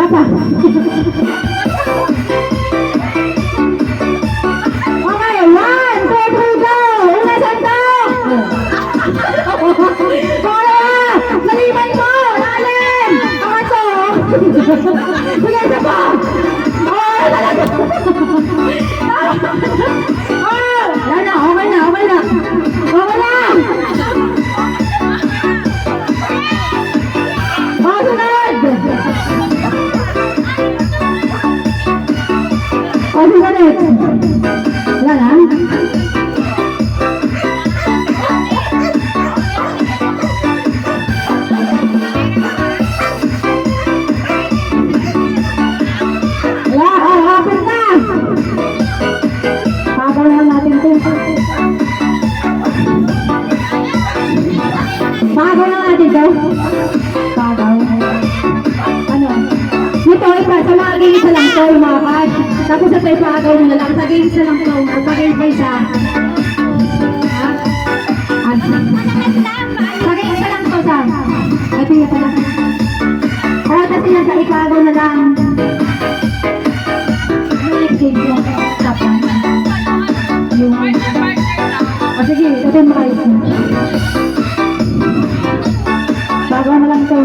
pa. Okay, 1, 2, 3, go! Una, sandok! Kaya! Saliman mo! Lalim! Aso! Sige, isa pa! Oh, talaga! Oh! Yan na, okay na, okay na! Okay na! Oh, sunod! Oh, sunod! Wala na? Pagaw na natin to. Pagaw. Ano? Ito, iba. Sa mga game isa lang to, yung mga cash. Tapos ito, ipagaw mo na lang. Sa game isa lang to. Sa game pa isa. Ha? Sa game isa lang to, Sam. Ito yung isa lang. O, tapos yan sa ipagaw na lang. Next game ko. Tapos. Yung... O, sige. Ito yung mga isa. Bago na lang ito.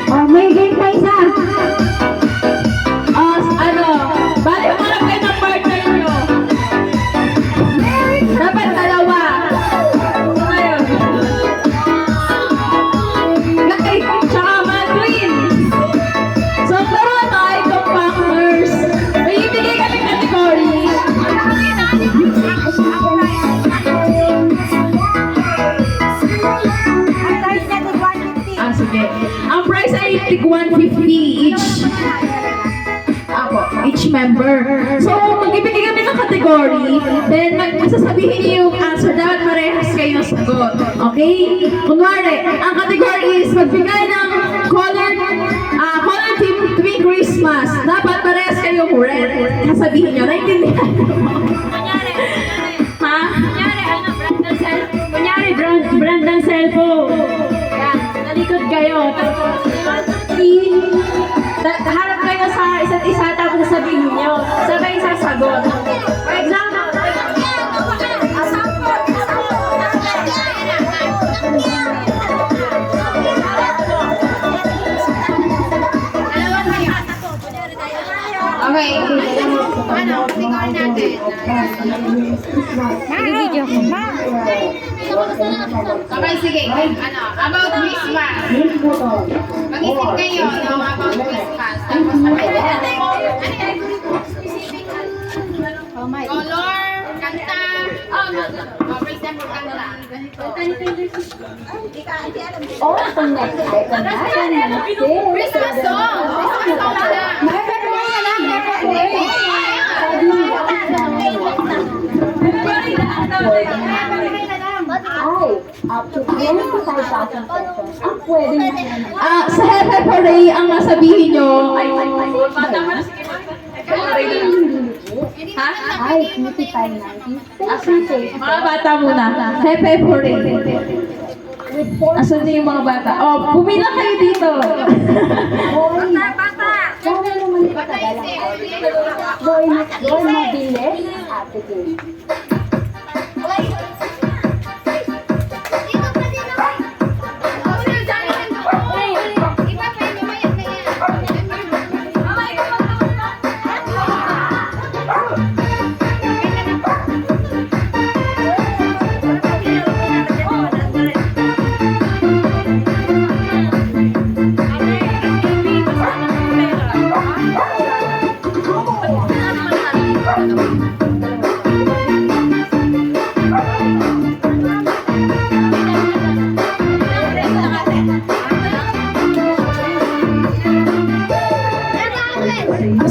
Oh, may game pa isa. Ano? Bali mo lang kayo ng partner nyo. Dapat dalawa. So ngayon. Guys, tsaka Madwin. So laro tayo itong partners. May ibigay kami category. Sige. Ang price ay tig 150 each. Each member. So, mag-ibigay kami ng category, then masasabihin niyo yung answer. Dapat parehas kayo ng sagot. Okay? Kunwari, ang category is magbigay ng color team tuwing Christmas. Dapat parehas kayo red. Sasabihin niyo, naintindihan mo? Ha? Kunyari, brand ng cellphone. Yan, nalikod kayo. Harap kayo sa isa't isa, tapos sabihin nyo. Sabay sasagot. For example, Okay. Ano, tingnan natin. video ko. Okay, sige. Ano, about Christmas. Mag-isip kayo, no, about Christmas. Tapos, specific color, kanta. Oh, for example, kanta. Oh, kung next item na. Christmas song. Christmas song na. Ay, up to 25,000 pesos. Ang pwede na. Sa Hepe Parade, ang nasabihin nyo ay... Ha? Ay, 2590. Mga bata muna. Hepe Parade. Asan na yung mga bata? Oh, pumila kayo dito. Kaya naman ito tagalang boy mabili, ate Kay.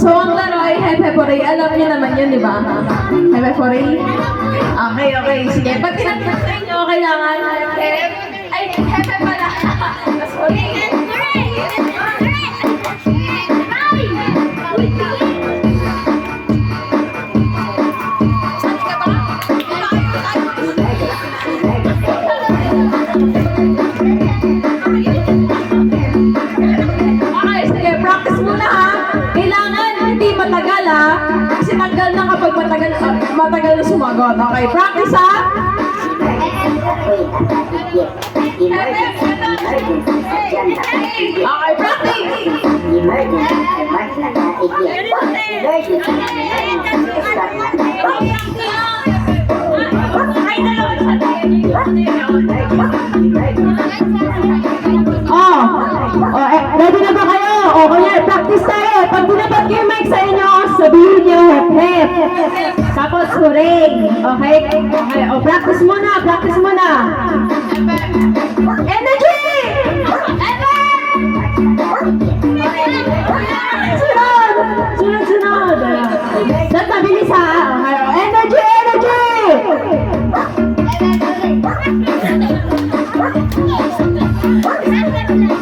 So, ang laro ay Hepe Parade. Alam niyo naman yun, di ba? Hepe Parade? Okay, okay. Sige. Pag tinatapos sa inyo, kailangan... Ay, Hepe pala. Sorry. Okay, sige. Practice muna ha. sagot. Okay, practice ha? Okay, practice! Ready na ba kayo? O, kaya practice tayo. Pag dinapat ko yung mic sa inyo, sabihin niyo, hep, hep. Tapos, hooray. Okay? Okay, o, practice muna, practice muna. Energy! Sunod! Sunod, sunod. That's mabilis ha. Okay, o, energy, energy!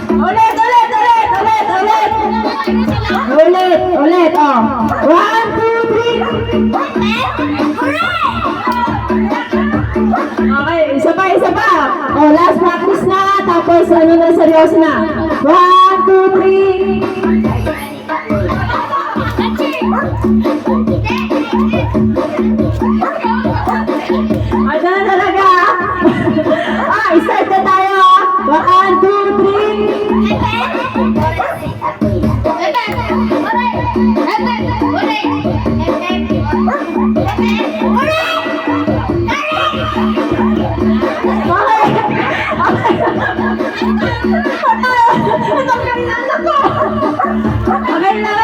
Ulit, ulit, ulit, ulit, ulit. Ulit, ulit, oh. 1, 2, 3. Okay, isa pa, isa pa. Oh, last practice na, tapos ano na, seryoso na. 1, 2, 3. Ano na talaga? Start na tayo. 1, 2, 3. Okay na.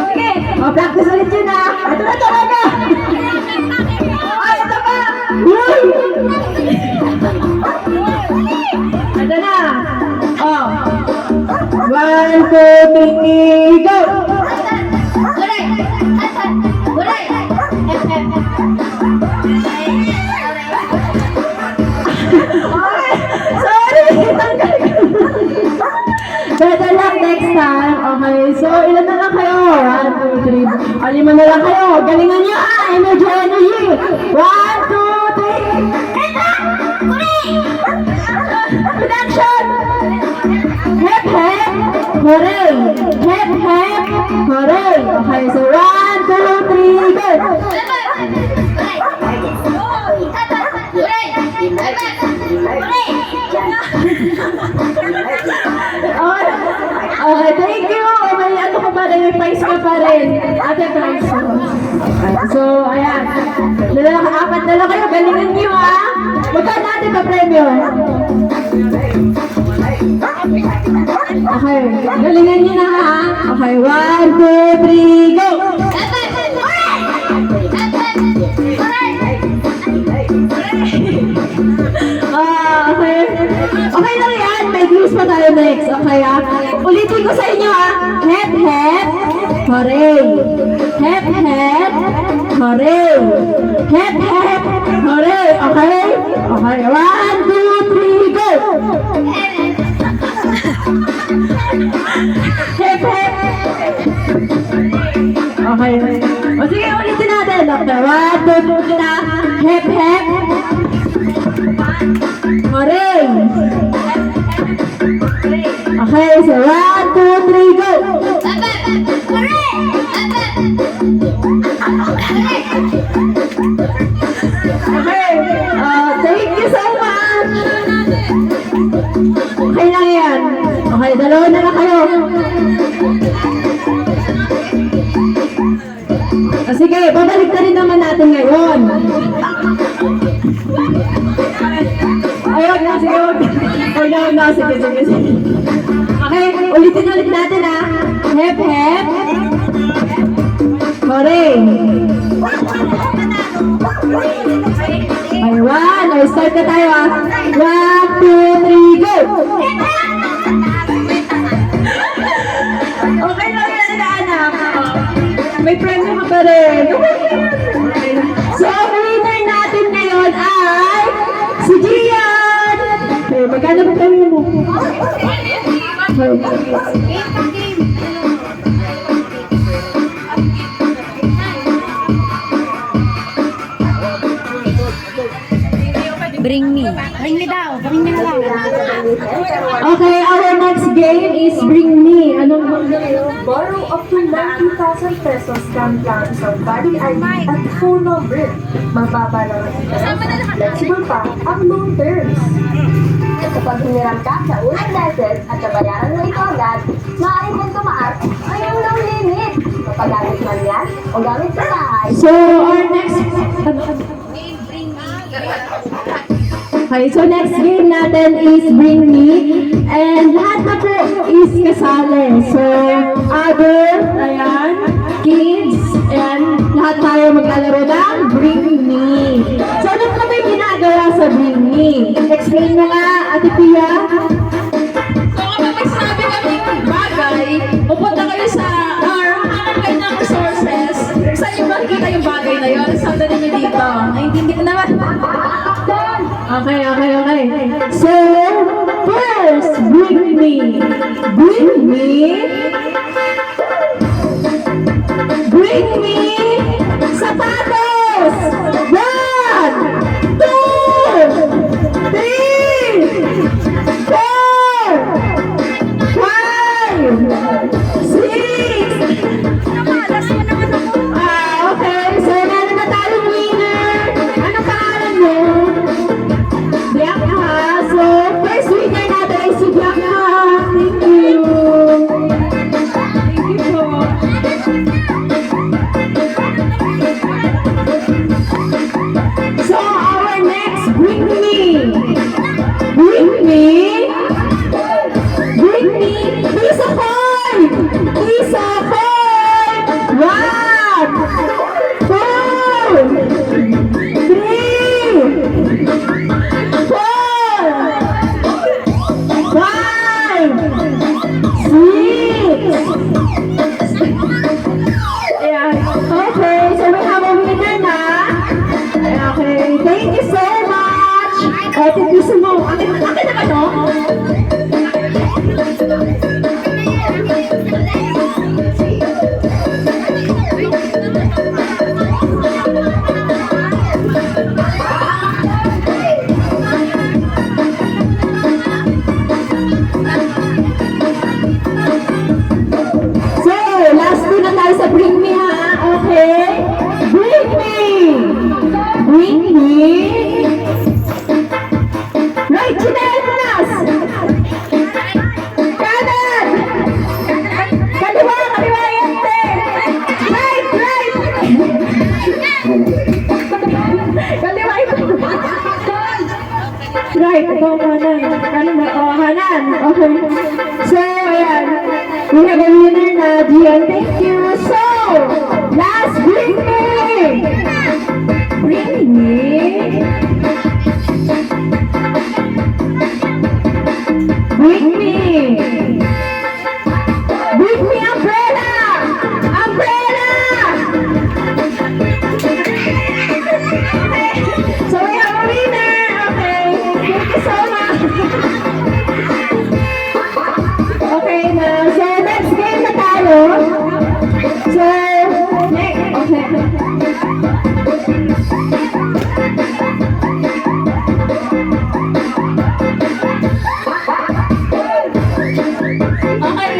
Sige. Practice ulit yun ha. Ito na talaga. Ito pa. Ito na. 1, 2, 3, go. Sorry. Better luck next time. Okay, so ilan na lang kayo? 1, 2, 3. 5 na lang kayo. Galingan niyo ha. Energy, energy. 1, 2, 3. Production. Hep, hep. Hooray. Hep, hep. Hooray. Okay, so 1, 2, 3, go. Okay, thank you. May ano ka pa rin, may prize ka pa rin. Ate, prize mo. So, ayan. Apat na lang kayo. Galingan niyo, ha? Magkano natin pa premyo? Okay, galingan niyo na, ha? Okay, 1, 2, 3, go! Okay. Okay lang yan. May views pa tayo next. Okay, ha? Ulitin ko sa inyo, ha? Hep, hep. Hooray. Hep, hep. Hooray. Hep, hep. Hooray. Okay? Okay. 1, 2, 3, go! Hep, hep. Okay. O sige, ulitin natin. Okay. 1, 2, 3 na. Hep, hep. Hooray! Okay, so 1, 2, 3, go! Okay, thank you so much! Okay lang yan. Okay, dalawa na lang kayo. Sige, babalik na rin naman natin ngayon. Ayun na, sige, huwag na, sige. Okay, ulitin ulit natin ha. Hep, hep. Hooray. Ay, 1, start na tayo ha. 1, 2, 3, go! Okay lang yan na anak. May premyo ka pa rin. So, ang winner natin ngayon ay si Gian! Okay, magkano ba tayo mo? Bring me. Bring me daw. Bring me na lang. Okay, our next game is Bring Me. Anong Borrow up to 90,000 pesos from plans on body ID at phone number. Mababa lang ang interest. Flexible pa ang loan terms. Kapag hiniram ka sa unang beses at nabayaran mo ito agad, maaari mong tumaas ay ang loan limit. Mapagamit man yan o gamit sa bahay. So, our next... Okay, so next game natin is Bring Me. And lahat na po is kasali. So, adult, ayan, kids, and lahat tayo maglalaro ng Bring Me. So, ano ka ba yung ginagawa sa Bring Me? Explain mo nga, Ate Pia. So kapag may sinabi kaming bagay, pupunta kayo sa, or hanap kayo ng resources, saan yung makikita yung bagay na yun? Saan niyo dito? Naintindihan ko naman. Okay. So, first, Bring Me. Bring Me. Bring Me sapatos! 1, 2, 3, 4, 5, 6. Okay. So, meron na tayong winner. Anong pangalan mo? Bianca. So, first winner natin ay si Bianca. Thank you. Thank you po. So, our next, Bring Me. Bring Me. Bring Me. Piece of coin. Piece of coin. 1, 2, 3, 4, 5, 6. Ayan. Okay, so we have a winner na. Okay, thank you so much. Ate, gusto mo, akin na ba to? So, last two na tayo sa Bring Me ha. Okay? Bring Me! Bring Me! Right, chinelas! Kanan! Kaliwa yan, te! Right! Kaliwa yun! Right, ito kanan. Kanan. Okay. So, ayan. We have a winner na, Gian. Thank you. So, last Bring Me! Bring Me! Bring Me! Bring Me umbrella! Umbrella! So, we have a winner. Okay. Thank you so much. Okay na. So, next game na tayo. So, next. Okay. Okay.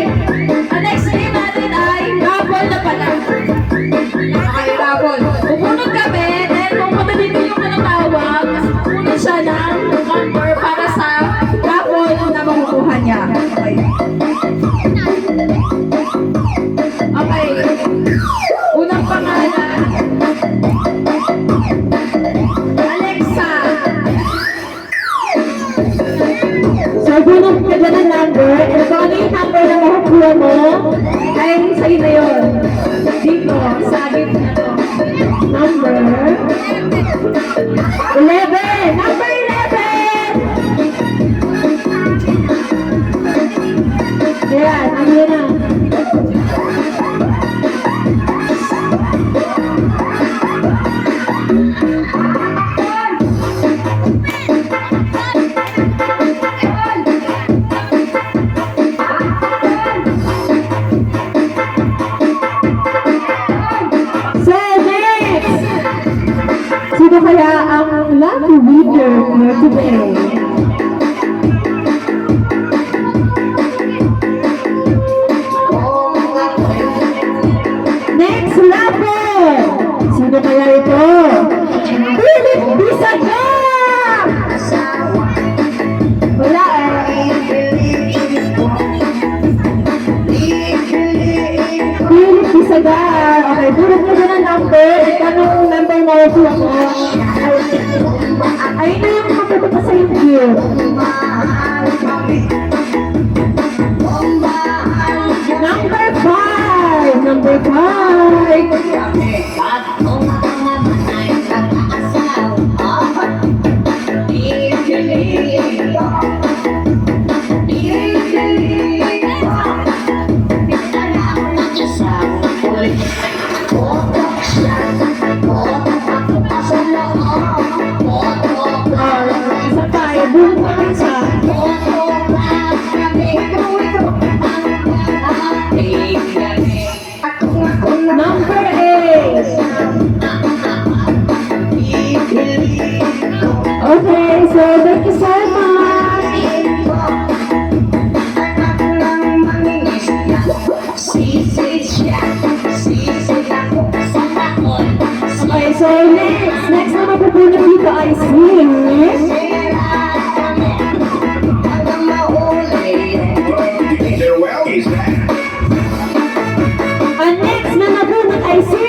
Ang next game natin ay raffle na pala. Okay, raffle. Pupunod kami, then pupunta dito yung manatawag. Pupunod siya ng number para sa raffle na makukuha niya. Okay. Okay. Unang pangalan. Alexa. So, bunod ka dyan ang number. And kung ano yung number na makukuha mo, ay sa'yo na yun. Dito, sa gitna to. Number 11! Number 11! Ayan, ano yun na? So, next! Sino kaya ang lucky winner for today. Next rapper! Sino kaya ito? Philip Bisaga! Wala eh. Philip Bisaga. Okay, bulot mo dyan ang number. Anong number mo ako? Ay, na yung matutupa sa yung gift. Number 5! Number 5! Isa pa, bulot mo isa. Number 8! Okay, so thank you so much! Okay, so next na mapupunod dito ay si... Ang next na nabunod ay si...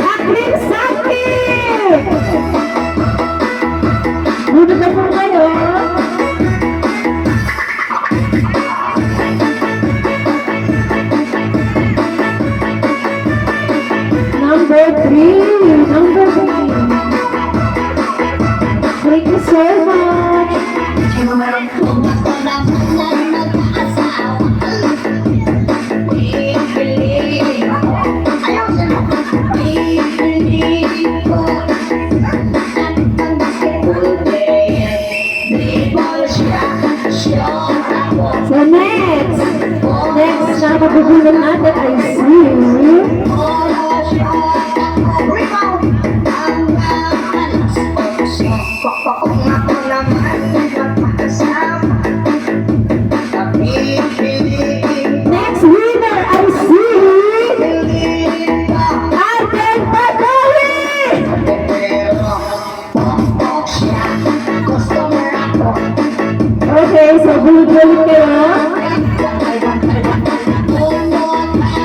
Akling Saki! Bunod na po kayo. Number 3. Number 3. Thank you so much. So next na mabubulong natin ay si... Next winner ay si... Arden Padawi! Okay, so bulit-bulit kayo.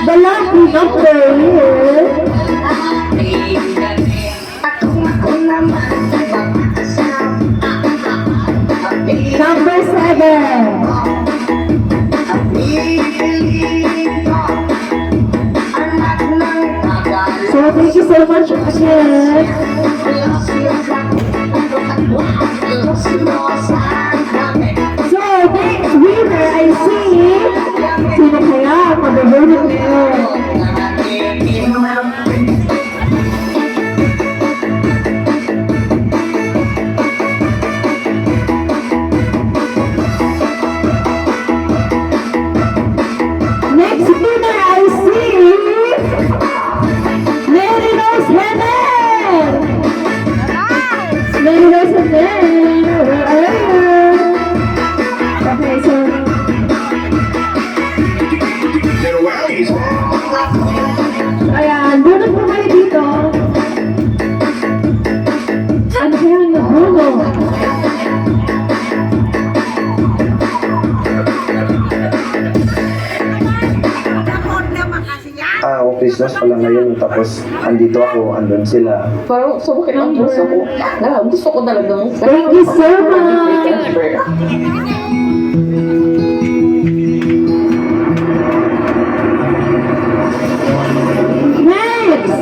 The lucky number is... Number 7. So thank you so much again. So next winner I see. Sino kaya mabubulot nito? Next winner I see Mary Rose Heather! Mary Rose Heather! Where are you? Okay, so ayan, bunot po kayo dito. Ano kaya ang nabunot? Christmas pala ngayon, tapos andito ako, andun sila. Parang sumakit ang puso ko. Gusto ko talagang Thank you so much!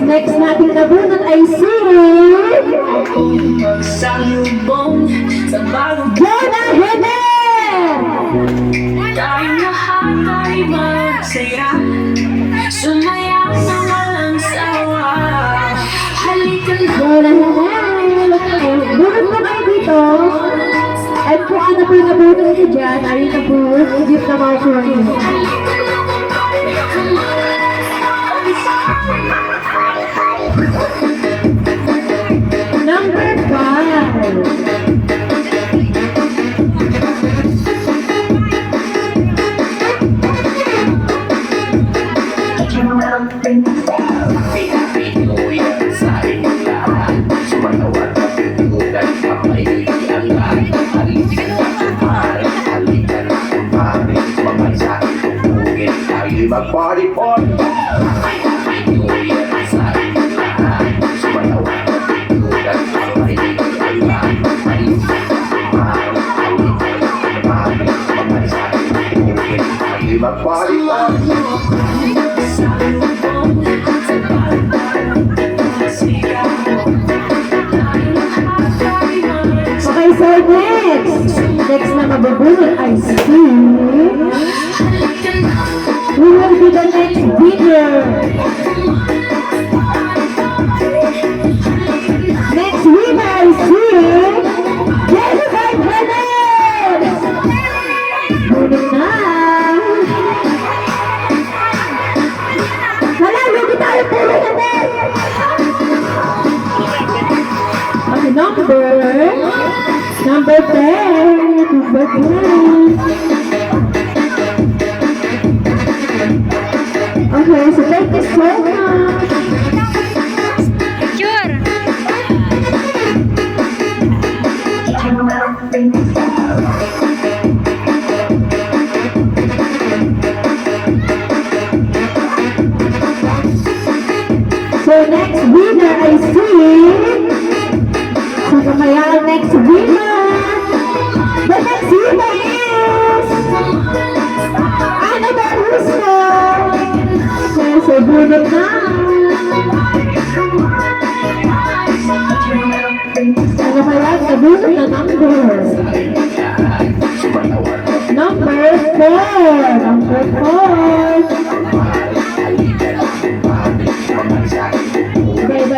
Next natin nabunot ay si... Jonah Heather! Tayong lahat ay magsaya, sumayaw na walang sawa. Halika na. Jonah Heather! Bunot po kayo dito. At kung ano po yung nabunot nyo dyan, ayun na po, gift na mga for you. Number next na mabubunot ay si... Who will be the next winner? Next winner is si... Jennifer Perez! Bunot na! Wala, hindi tayo puro natin! Okay, number 10. Number 10. Okay, so thank you so much. So next winner I see. So kaya ang next winner. The next winner is Annabelle Russo. So bunot na. Ano kaya ang nabunot na number? Number 4. Number 4.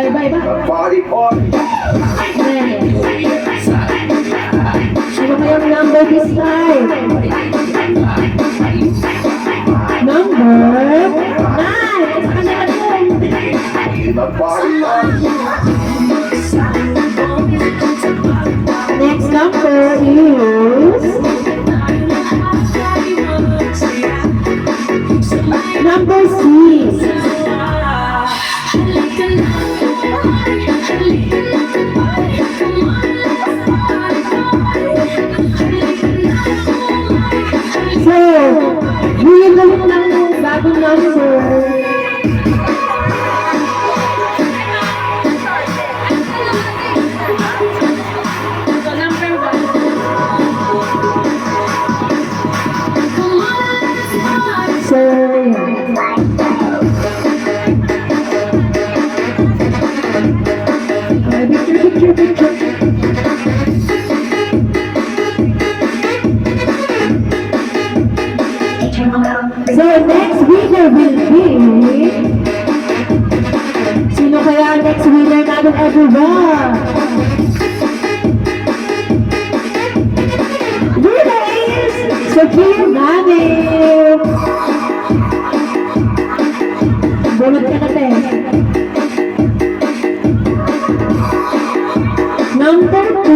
Bye. Party on! Next. Ano kayang number this time? Number 9. Sa kanila doon. Party on! Next number is number 6. So, bigyan naman ng bagong number. So, picture. So, next winner will be... Sino kaya ang next winner natin, everyone? Winner is Sophia Mane! Bunot ka natin. Number 2.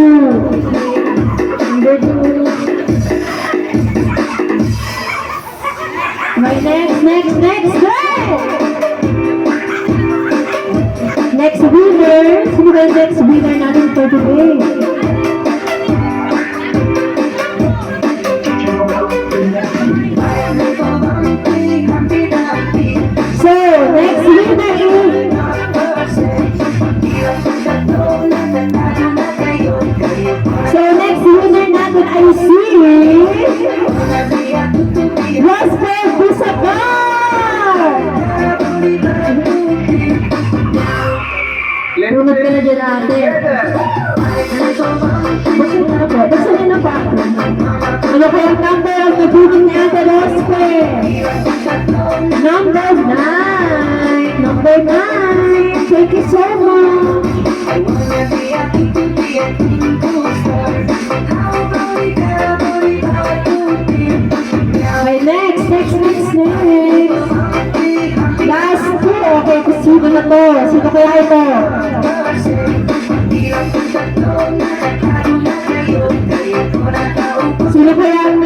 Number 2. Right, next, go! Next winner. Sino ba yung next winner natin for today? So, next winner is... So, next winner natin ay si... Rosper Busabar! Bunot ka na dyan natin. Buksan niyo na ba ako? Ano kaya ang number ang nabunot ni Ate Rosper? Number 9. Number 9. Thank you so much. Okay, next. Last two. Okay, sino na to? Sino kaya ito? Sino kaya ang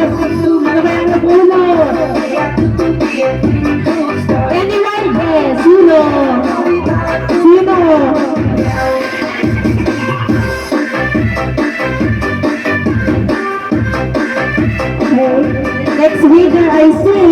nabunot? Anyone guess? Sino? Okay. Next winner I see.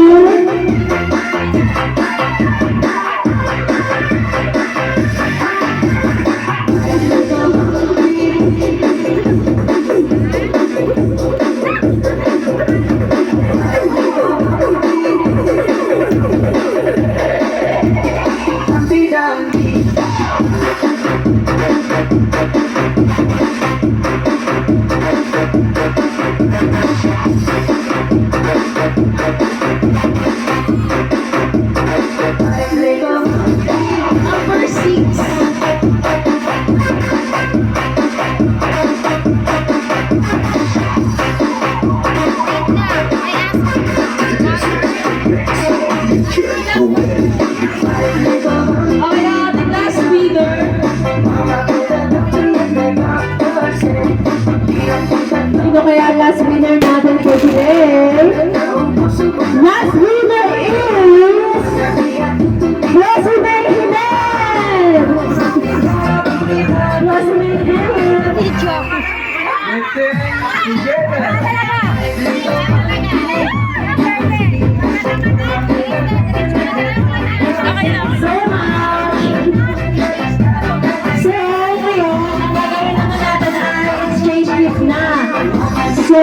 ang last winner natin for today. Last winner is Rosemary Jimenez! Rosemary Jimenez! So much! So, ngayon, ang gagawin naman natin ay exchange gift na. So,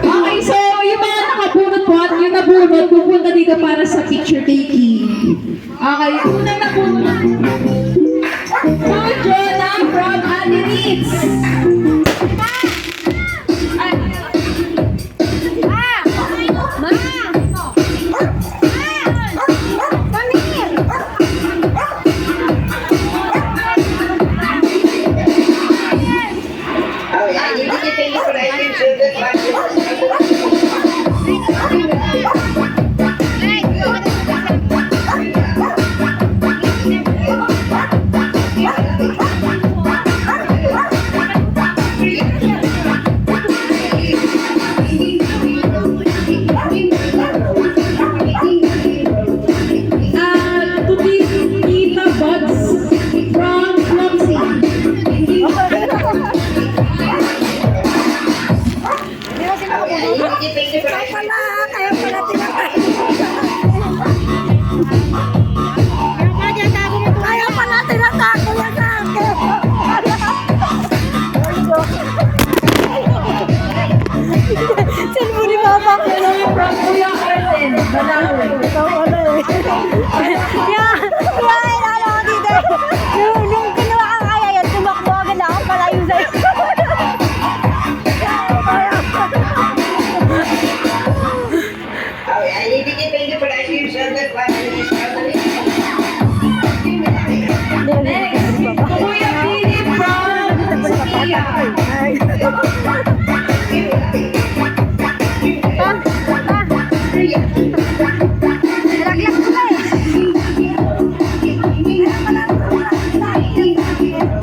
Okay, so yung mga nakabunot po at yung nabunot, pupunta dito para sa picture taking. Okay, unang nabunot